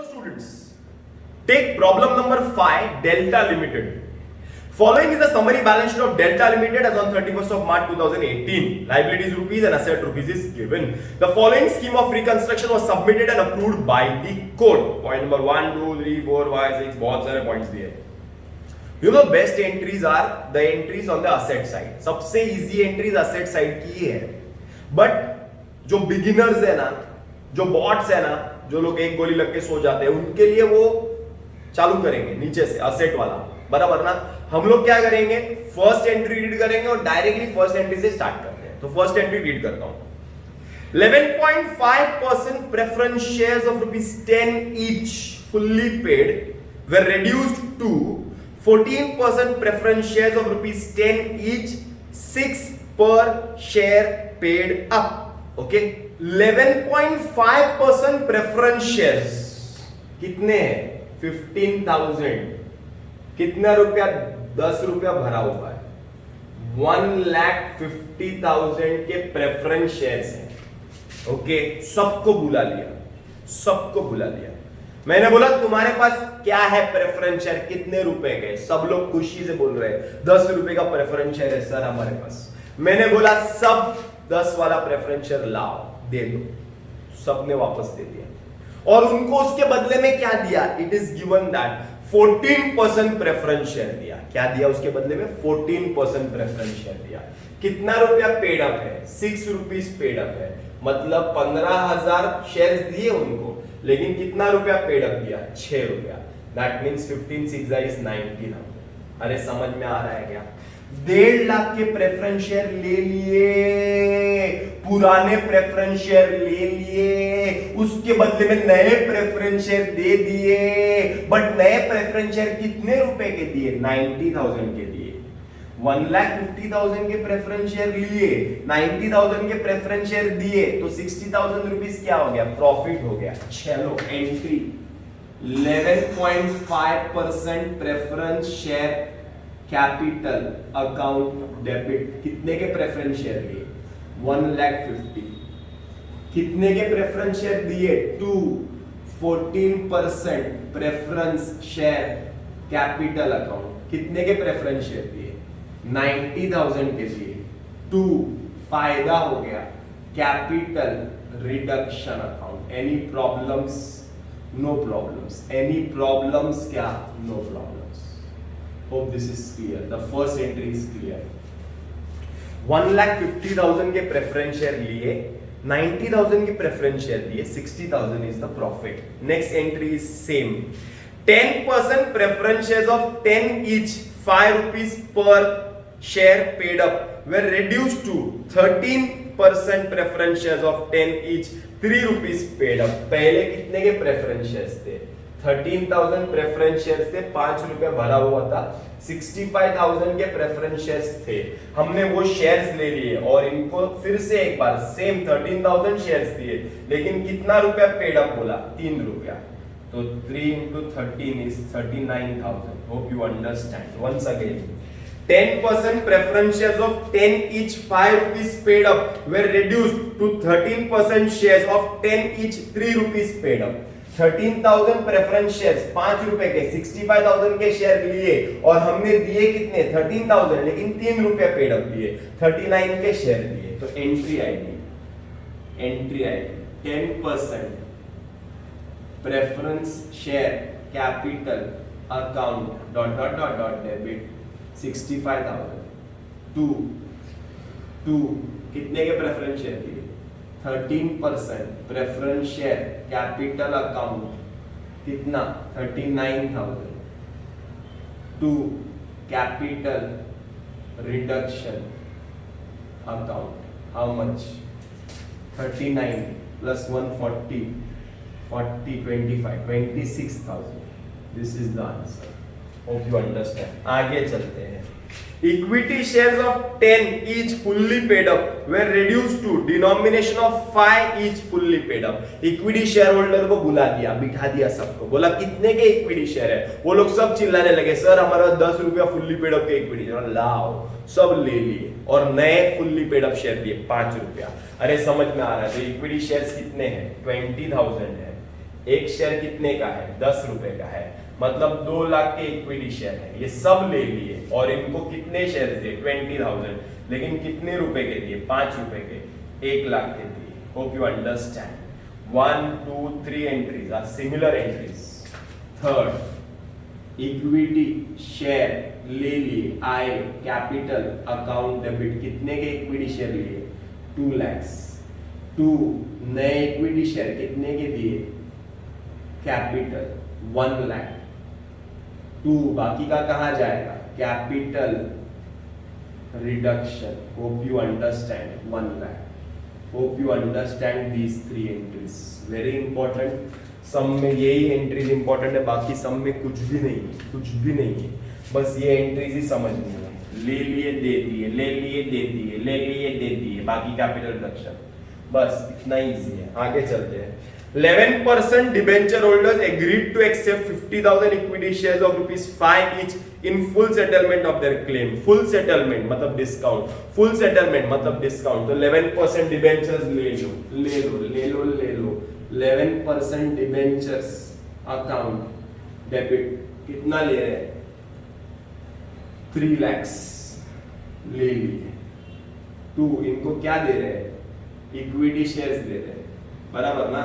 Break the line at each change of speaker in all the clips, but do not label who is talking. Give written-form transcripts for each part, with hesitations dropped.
Hello students, take problem number 5, Delta Limited. Following is the summary balance sheet of Delta Limited as on 31st of March 2018. Liabilities rupees and asset rupees is given. The following scheme of reconstruction was submitted and approved by the court. Point number 1, 2, 3, 4, 5, 6, बहुत सारे points दिए. You know best entries are the entries on the asset side. सबसे easy entries asset side की ही है. But जो beginners है ना, जो bots है ना, जो लोग एक गोली लग के सो जाते हैं, उनके लिए वो चालू करेंगे नीचे से asset वाला, बराबर ना. हम लोग क्या करेंगे, फर्स्ट एंट्री रीड करेंगे और डायरेक्टली फर्स्ट एंट्री से स्टार्ट करते हैं. तो फर्स्ट एंट्री रीड करता हूं. 11.5% preference shares of ₹10 each fully paid were reduced to 14% preference shares of ₹10 each, 6 per share paid up. Okay, 11.5% preference shares कितने हैं? 15,000. कितना रुपया? 10 रुपया भरा हुआ है. 1,50,000 के प्रेफरेंस शेयर्स हैं. ओके, सबको बुला लिया, सबको बुला लिया. मैंने बोला तुम्हारे पास क्या है प्रेफरेंस शेयर, कितने रुपए के? सब लोग खुशी से बोल रहे हैं 10 रुपए का प्रेफरेंस शेयर है सर हमारे पास. मैंने बोला सब 10 वाला प्रेफरेंस शेयर लाओ, दे दो. सबने वापस दे दिया और उनको उसके बदले में क्या दिया? It is given that 14% preference share दिया. क्या दिया उसके बदले में? 14% प्रेफरेंस शेयर दिया. कितना रुपया पेड अप है? 6 रुपीज पेड अप है. मतलब 15,000 शेयर्स दिए उनको, लेकिन कितना रुपया पेड अप दिया? 6 रुपया. That means 15 6 is 19,000. अरे समझ में आ रहा है क्या? 1.5 लाख के प्रेफरेंस शेयर ले लिए, पुराने प्रेफरेंस शेयर ले लिए, उसके बदले में नए प्रेफरेंस शेयर दे दिए. बट नए प्रेफरेंस शेयर कितने रुपए के दिए? 90,000 के दिए. 1,50,000 के प्रेफरेंस शेयर लिए, 90,000 के प्रेफरेंस शेयर दिए, तो 60,000 रुपीस क्या हो गया? प्रॉफिट हो गया. चलो entry 11.5% preference share capital account debit. कितने के प्रेफरेंस शेयर लिए? 1,50,000. कितने के प्रेफरेंस शेयर दिए? 2. 14% प्रेफरेंस शेयर कैपिटल अकाउंट. कितने के प्रेफरेंस शेयर दिए? 90,000 के दिए. 2. फायदा हो गया capital reduction account. Any problems? No problems. Any problems? क्या? No problems. Hope this is clear. The first entry is clear. 1,50,000 के प्रेफरेंस शेयर लिए, 90,000 के प्रेफरेंस शेयर दिए, 60,000 is the profit. Next entry is same. 10% preference shares of 10 each, 5 rupees per share paid up were reduced to 13% preference shares of 10 each, 3 rupees paid up. पहले कितने के preference shares थे? 13,000 preference shares थे, 5 रुपए भरा हुआ था. 65,000 के प्रेफरेंस शेयर्स थे. हमने वो शेयर्स ले लिए और इनको फिर से एक बार सेम 13,000 शेयर्स दिए, लेकिन कितना रुपया पेड अप बोला? 3 रुपया. तो 3 into 13 is 39,000. Hope you understand. Once again, 10% preference shares of 10 each, 5 rupees paid up were reduced to 13% shares of 10 each, 3 rupees paid up. 13,000 preference shares 5 रुपए के, 65,000 के शेयर लिए और हमने दिए कितने? 13,000, लेकिन 3 रुपए पेड अप दिए, 39 के शेयर दिए. तो एंट्री आएगी 10% preference share capital account dot debit 65,000 to कितने के प्रेफरेंस शेयर दिए? 13% प्रेफरेंस शेयर कैपिटल अकाउंट कितना? 39,000 to capital reduction account. How much? 39 plus 140 40 25 26,000. This is the answer. Hope you understand. आगे चलते हैं. Equity shares of 10 each fully paid up were reduced to denomination of 5 each fully paid up. Equity shareholder को बुला दिया, बिठा दिया सबको, बोला कितने के इक्विटी शेयर है? वो लोग सब चिल्लाने लगे सर हमारा 10 रुपया फुल्ली पेड अप के इक्विटी शेयर. लाओ, सब ले लिए और नए फुल्ली पेड अप शेयर दिए 5 रुपया. अरे समझ में आ रहा है? तो इक्विटी शेयर्स कितने हैं? 20,000 है. एक शेयर कितने का है? 10 रुपए का है, मतलब 2 लाख के इक्विटी शेयर है। ये सब ले लिए और इनको कितने शेयर दिए? 20,000, लेकिन कितने रुपए के दिए? 5 रुपए के, 1 लाख के दिए। Hope you understand. 1, 2, 3 entries are similar entries. Third, equity share ले लिए, आए कैपिटल अकाउंट डेबिट, कितने के इक्विटी शेयर लिए? 2 लाख। 2 नए इक्विटी शेयर कितने के दिए? कैपिटल 1 लाख। 2 बाकी का कहां जाएगा? Capital reduction. Hope you understand. 1 lakh. Hope you understand these 3 entries, very important. सम में यही एंट्रीज इंपॉर्टेंट है, बाकी सम में कुछ भी नहीं है, कुछ भी नहीं है, बस ये एंट्रीज ही समझनी है। ले लिए दे दिए, ले लिए दे दिए, ले लिए दे दिए, बाकी कैपिटल रिडक्शन, बस इतना इजी है। आगे चलते हैं। 11% debenture holders agreed to accept 50,000 equity shares of ₹5 each in full settlement of their claim। full settlement मतलब डिस्काउंट, full settlement मतलब डिस्काउंट। तो 11% डिबेंचर्स ले लो, ले लो, ले लो, ले लो। 11% डिबेंचर्स अकाउंट डेबिट कितना ले रहे हैं? 3 लाख ले लिए। 2 इनको क्या दे रहे हैं? इक्विटी शेयर्स दे रहे हैं, बराबर ना?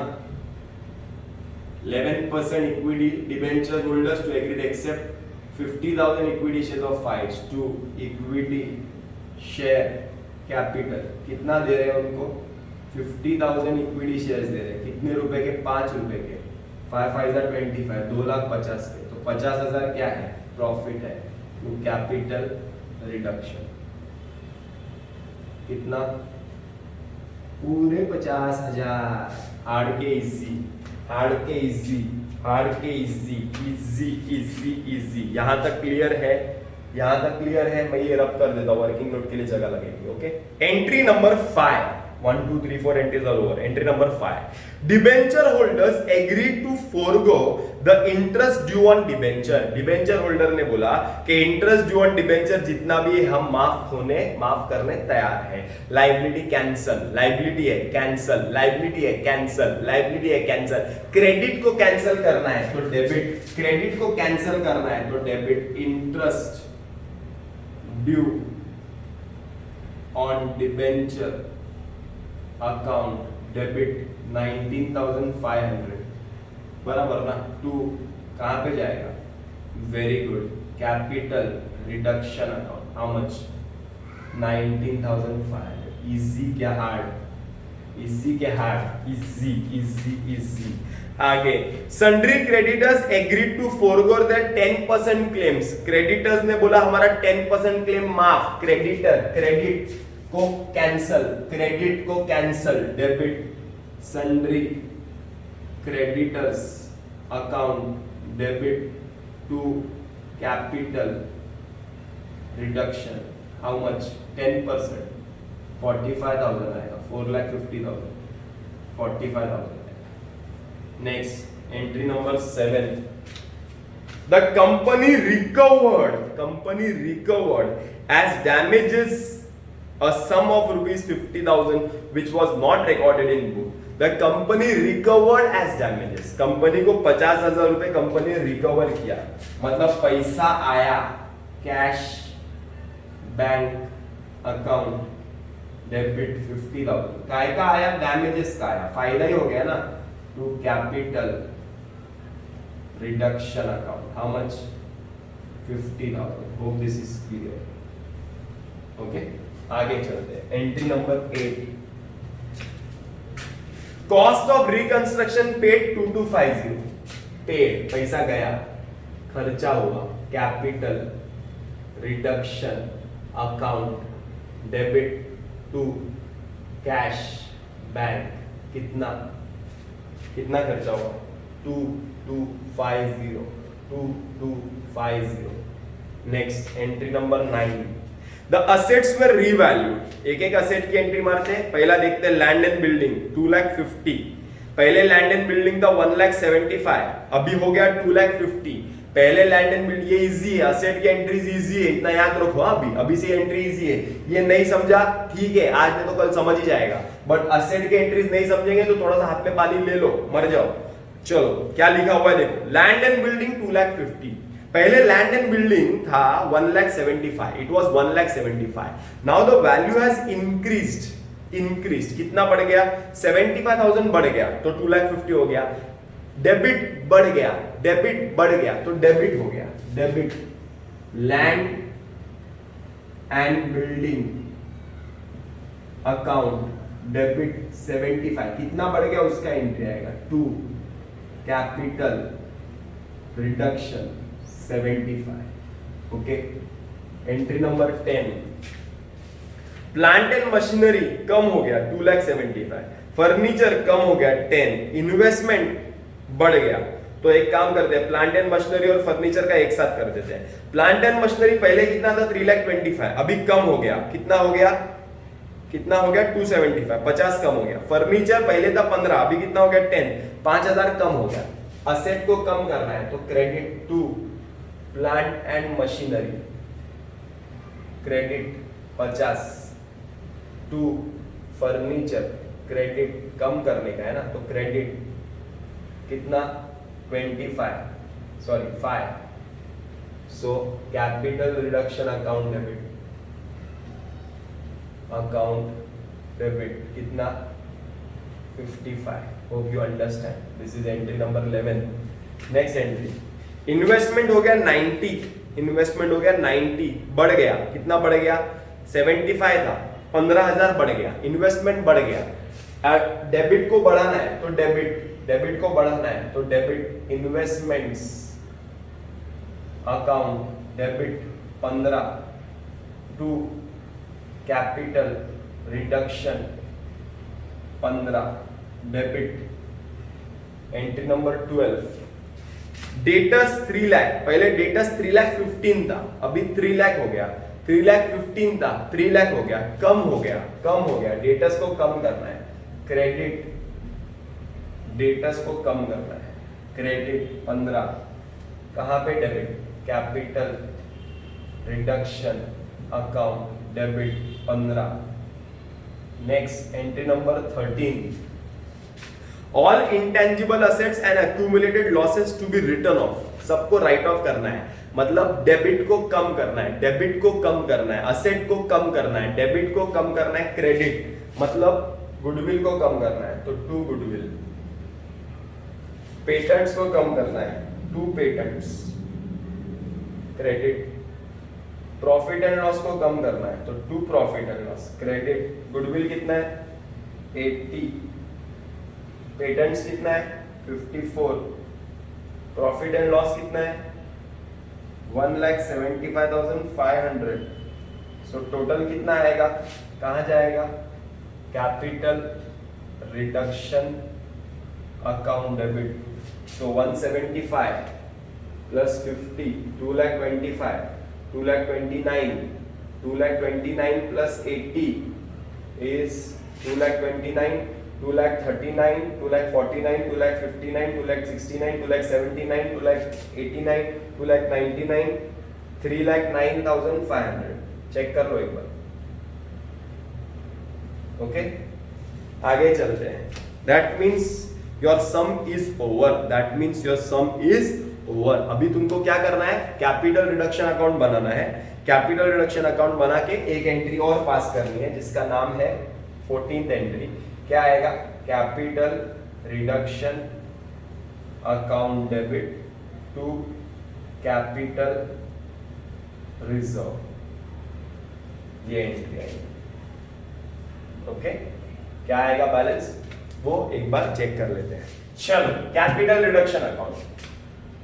11% equity debentures holders to agree to accept 50,000 equity shares of 5 to equity share capital कितना दे रहे हैं उनको? 50,000 equity shares दे रहे हैं, कितने रुपए के? 5 रुपए के। 5 5 25, 2,50,000 के। तो 50,000 क्या है? प्रॉफिट है। तो कैपिटल रिडक्शन कितना? पूरे 50,000। हार्ड के इजी, हार्ड के इजी, हार्ड के इजी, इजी इजी इजी। यहां तक क्लियर है? यहां तक क्लियर है? मैं ये रब कर देता हूं, वर्किंग नोट के लिए जगह लगेगी। Okay, entry number 5, 1 2 3 4 entries are over. Entry number 5, debenture holders agree to forgo the interest due on debenture. Debenture holder ने बोला कि इंटरेस्ट ड्यू ऑन डिबेंचर जितना भी हम माफ करने तैयार है। लाइबिलिटी कैंसल, लाइबिलिटी है कैंसल, लाइबिलिटी है कैंसल, लाइबिलिटी है कैंसल। क्रेडिट को कैंसल करना है तो डेबिट, क्रेडिट को कैंसल करना है तो debit. Interest due on debenture account debit 19,500, बराबर ना? 2 कहां पे जाएगा? Very good, capital reduction account. How much? 19,500। Easy क्या हार्ड? इजी क्या हार्ड? Easy easy easy. आगे, sundry creditors agreed to forgo the 10% claims. Creditors ने बोला हमारा 10% क्लेम माफ। क्रेडिटर क्रेडिट को कैंसल, क्रेडिट को cancel, debit. Sundry creditors account debit to capital reduction. How much? 10%, 45,000 आएगा। 4,50,000, 45,000। Next, entry number 7, the company recovered as damages a sum of ₹50,000 which was not recorded in book. The company recovered as damages. Company को 50,000 रुपए company ने recover किया, मतलब पैसा आया cash bank account debit 50,000। काय का आया? डैमेजेस का आया, फायदा ही हो गया ना। To capital reduction account. How much? 50,000। Hope this is clear. Okay, आगे चलते हैं। Entry number 8, cost of reconstruction paid 2250। Paid पैसा गया, खर्चा हुआ, capital reduction account debit to cash bank. कितना कितना खर्चा हुआ? 2250, 2250। Next, entry number 9, the assets were revalued. एक एक असेट की एंट्री मारते हैं। पहला देखते हैं लैंड एंड बिल्डिंग 2,50,000। पहले लैंड एंड बिल्डिंग था 1,75,000, अभी हो गया 2,50,000। पहले लैंड एंड बिल्डिंग, ये इजी है, असेट की एंट्रीज इजी है, इतना याद रखो। अभी से एंट्री इजी है। ये नहीं समझा ठीक है, आज नहीं तो कल समझ ही जाएगा, बट असेट की एंट्रीज नहीं समझेंगे तो थोड़ा सा हाथ में पानी ले लो, मर जाओ। चलो क्या लिखा हुआ है देखो, लैंड एंड बिल्डिंग 2,50,000, पहले लैंड एंड बिल्डिंग था 1,75,000, it was 1,75,000, now the value has increased, कितना बढ़ गया, 75,000 बढ़ गया तो 2,50,000 हो गया, डेबिट बढ़ गया तो डेबिट हो गया, debit land and building account debit 75, कितना बढ़ गया उसका एंट्री आएगा 2, capital reduction 75, okay. Entry number 10, plant and machinery कम हो गया 2,75,000, फर्नीचर कम हो गया 10, इन्वेस्टमेंट बढ़ गया, तो एक काम करते हैं, प्लांट एंड मशीनरी और फर्नीचर का एक साथ कर देते हैं। प्लांट एंड मशीनरी पहले कितना था 3,25,000, अभी कम हो गया, कितना हो गया 275, 50 कम हो गया। फर्नीचर पहले था 15, अभी कितना हो गया 10, 5,000 कम हो गया। असेट को कम करना है तो credit to plant and machinery, credit 50 to furniture, credit कम करने का है ना, तो क्रेडिट कितना 5, so capital reduction account debit कितना 55, hope you understand, this is entry number 11। Next entry, investment हो गया 90, बढ़ गया, कितना बढ़ गया 75 था, 15,000 बढ़ गया, इन्वेस्टमेंट बढ़ गया। डेबिट को बढ़ाना है तो डेबिट को बढ़ाना है तो debit investments account debit 15 to capital reduction 15 debit. Entry number 12, debtors 3 lakh, पहले डेटर्स 3,15,000 था, अभी 3 लाख हो गया, 3,15,000 था 3 लाख हो गया, कम हो गया, डेटर्स को कम करना है, क्रेडिट डेटर्स को कम करना है, क्रेडिट 15, कहां पे debit, capital reduction account debit 15। Next entry number 13, all intangible assets and accumulated losses to be written off, सबको राइट ऑफ करना है, मतलब डेबिट को कम करना है, असेट को कम करना है, डेबिट को कम करना है, क्रेडिट मतलब गुडविल को कम करना है तो 2 गुडविल, पेटेंट्स को कम करना है 2 patents, credit, profit and loss को कम करना है तो 2 profit and loss, credit, goodwill कितना है 80, पेटेंट्स कितना है 54, प्रॉफिट एंड लॉस कितना है 1,75,500, सो टोटल कितना आएगा, कहां जाएगा, capital reduction account debit, so 175 plus 50, 2,25,000, 2,29,000 plus 80 is 2,29,000, 2,39,000, 2,49,000, 2,59,000, 2,69,000, 2,79,000, 2,89,000, 2,99,000, 3,09,500, check कर लो एक बार, ओके। आगे चलते हैं, that means your some is over, अभी तुमको क्या करना है, कैपिटल रिडक्शन अकाउंट बनाना है, कैपिटल रिडक्शन अकाउंट बना के एक एंट्री और पास करनी है जिसका नाम है 14th एंट्री, क्या आएगा, capital reduction account debit to capital reserve, ये एंट्री आएगी, ओके। क्या आएगा बैलेंस, वो एक बार चेक कर लेते हैं। चलो, capital reduction account,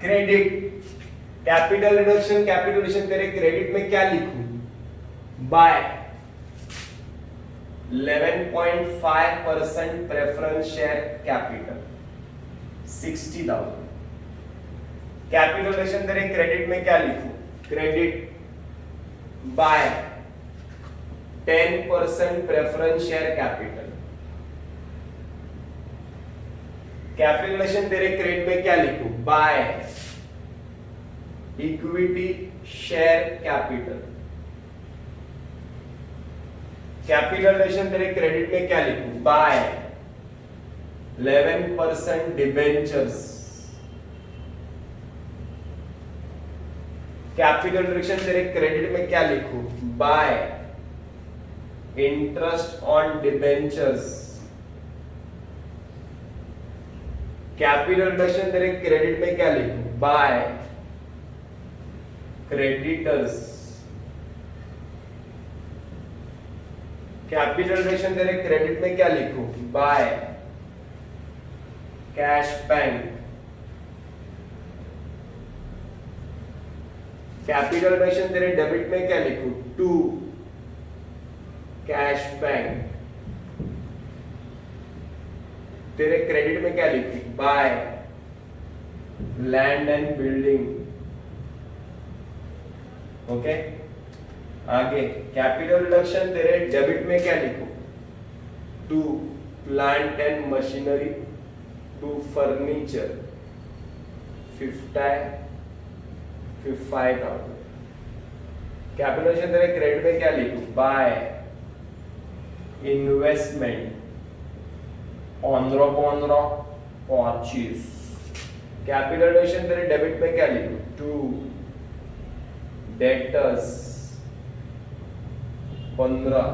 credit, capital reduction तेरे क्रेडिट में क्या लिखूं, by 11.5% preference share capital 60,000, capital reduction तेरे क्रेडिट में क्या लिखूं, credit by 10% preference share capital, capitalisation तेरे क्रेडिट में क्या लिखूं, by equity share capital, capitalisation तेरे क्रेडिट में क्या लिखूं, बाय 11% डिबेंचर्स कैपिटल रिडक्शन तेरे क्रेडिट में क्या लिखूं? By interest on debentures. Capital reduction तेरे क्रेडिट में क्या लिखूं? By creditors. कैपिटल रिडक्शन तेरे क्रेडिट में क्या लिखूं? By cash bank. Capital reduction तेरे डेबिट में क्या लिखूं? To cash bank. तेरे क्रेडिट में क्या लिखूं? By land and building. Okay, आगे कैपिटल रिडक्शन तेरे डेबिट में क्या लिखूं? To plant and machinery, to furniture 55,000। Capital reduction तेरे क्रेडिट में क्या लिखूं? By investment 15,25। कैपिटल रिडक्शन तेरे डेबिट में क्या लिखूं? To debtors 15।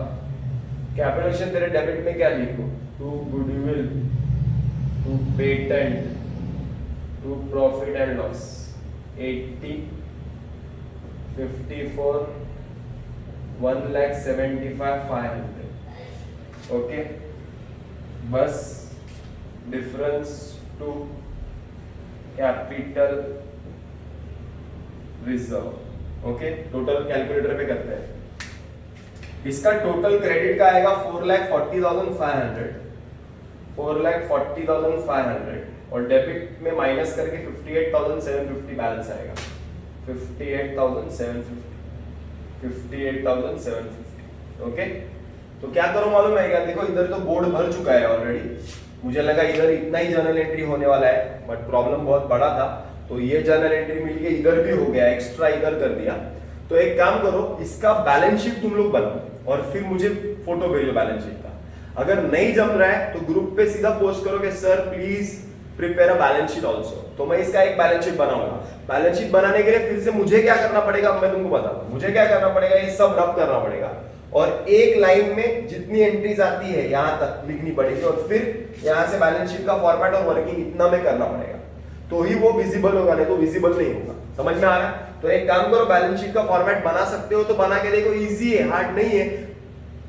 कैपिटल रिडक्शन तेरे डेबिट में क्या लिखूं? To goodwill, to patent, to profit and loss 80, 54, 1,75,500। Okay, बस difference to capital reserve. Okay, total calculator पे करते हैं। इसका टोटल क्रेडिट का आएगा 4,40,500, 4,40,500 और डेबिट में माइनस करके 58,750 बैलेंस आएगा। 58,750। ओके, तो क्या करो मालूम है क्या? देखो इधर तो बोर्ड भर चुका है ऑलरेडी। मुझे लगा इधर इतना ही जर्नल एंट्री होने वाला है, बट प्रॉब्लम बहुत बड़ा था, तो ये जर्नल एंट्री मिलके इधर भी हो गया, एक्स्ट्रा इधर कर दिया। तो एक काम करो, इसका बैलेंस शीट तुम लोग बनाओ और फिर मुझे फोटो भेजो बैलेंस शीट का। अगर नहीं जम रहा है तो ग्रुप पे सीधा पोस्ट करो कि sir please prepare a balance sheet also. तो मैं इसका एक बैलेंस शीट बनाऊंगा। बैलेंस शीट बनाने के लिए फिर से मुझे क्या करना पड़ेगा मैं तुमको बताता हूं। मुझे क्या करना पड़ेगा, ये सब रब करना पड़ेगा और एक लाइन में जितनी एंट्रीज आती है यहां तक लिखनी पड़ेगी और फिर यहां से बैलेंस शीट का फॉर्मेट और वर्किंग इतना में करना पड़ेगा, तो ही वो विजिबल होगा, नहीं तो विजिबल नहीं होगा। समझ में आ रहा है? तो एक काम करो, बैलेंस शीट का फॉर्मेट बना सकते हो तो बना के देखो, इजी है, हार्ड नहीं है,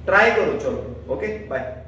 ट्राई करो। चलो, ओके, बाय।